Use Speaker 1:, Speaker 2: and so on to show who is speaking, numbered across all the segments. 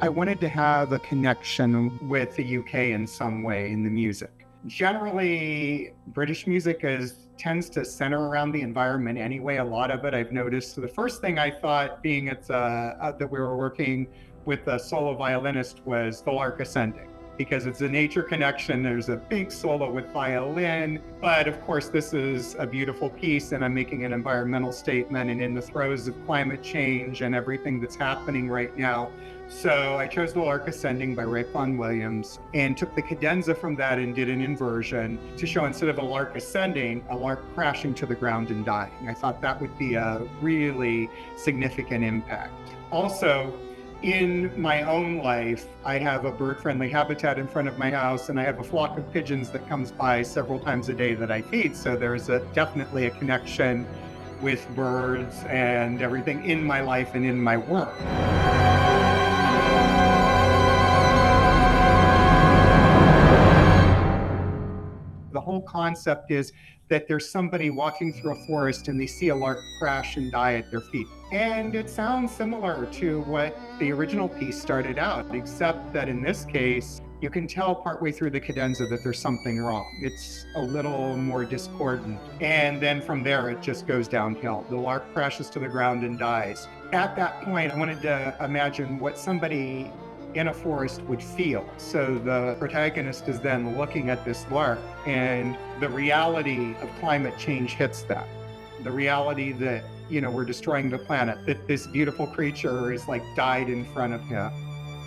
Speaker 1: I wanted to have a connection with the UK in some way in the music. Generally, British music tends to center around the environment anyway. A lot of it I've noticed. So the first thing I thought, being that we were working with a solo violinist, was the Lark Ascending, because it's a nature connection. There's a big solo with violin, but of course this is a beautiful piece and I'm making an environmental statement and in the throes of climate change and everything that's happening right now. So I chose the Lark Ascending by Ray Vaughan Williams and took the cadenza from that and did an inversion to show, instead of a lark ascending, a lark crashing to the ground and dying. I thought that would be a really significant impact. Also, in my own life, I have a bird-friendly habitat in front of my house, and I have a flock of pigeons that comes by several times a day that I feed. So there's definitely a connection with birds and everything in my life and in my work. The whole concept is that there's somebody walking through a forest and they see a lark crash and die at their feet. And it sounds similar to what the original piece started out, except that in this case, you can tell partway through the cadenza that there's something wrong. It's a little more discordant. And then from there, it just goes downhill. The lark crashes to the ground and dies. At that point, I wanted to imagine what somebody in a forest would feel. So the protagonist is then looking at this lark, and the reality of climate change hits that. The reality that, we're destroying the planet, that this beautiful creature is died in front of him.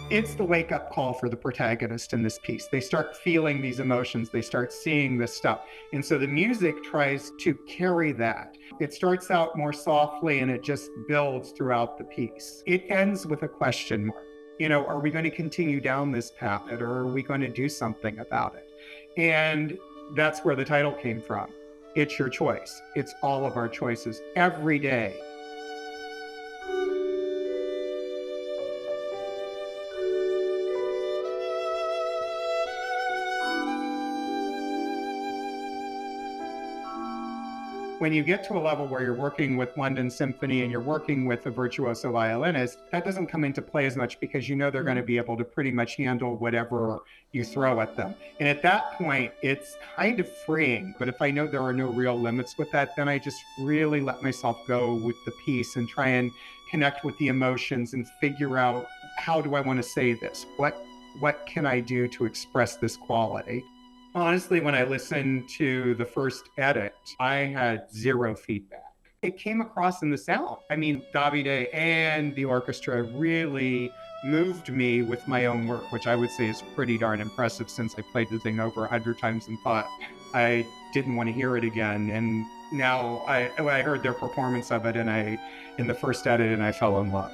Speaker 1: It's the wake-up call for the protagonist in this piece. They start feeling these emotions, they start seeing this stuff. And so the music tries to carry that. It starts out more softly and it just builds throughout the piece. It ends with a question mark. Are we going to continue down this path, or are we going to do something about it? And that's where the title came from. It's your choice. It's all of our choices every day. When you get to a level where you're working with London Symphony and you're working with a virtuoso violinist, that doesn't come into play as much, because they're going to be able to pretty much handle whatever you throw at them. And at that point, it's kind of freeing. But if I know there are no real limits with that, then I just really let myself go with the piece and try and connect with the emotions and figure out, how do I want to say this? What can I do to express this quality? Honestly, when I listened to the first edit, I had zero feedback. It came across in the sound. Davide and the orchestra really moved me with my own work, which I would say is pretty darn impressive, since I played the thing over 100 times and thought I didn't want to hear it again. And now I heard their performance of it in the first edit, and I fell in love.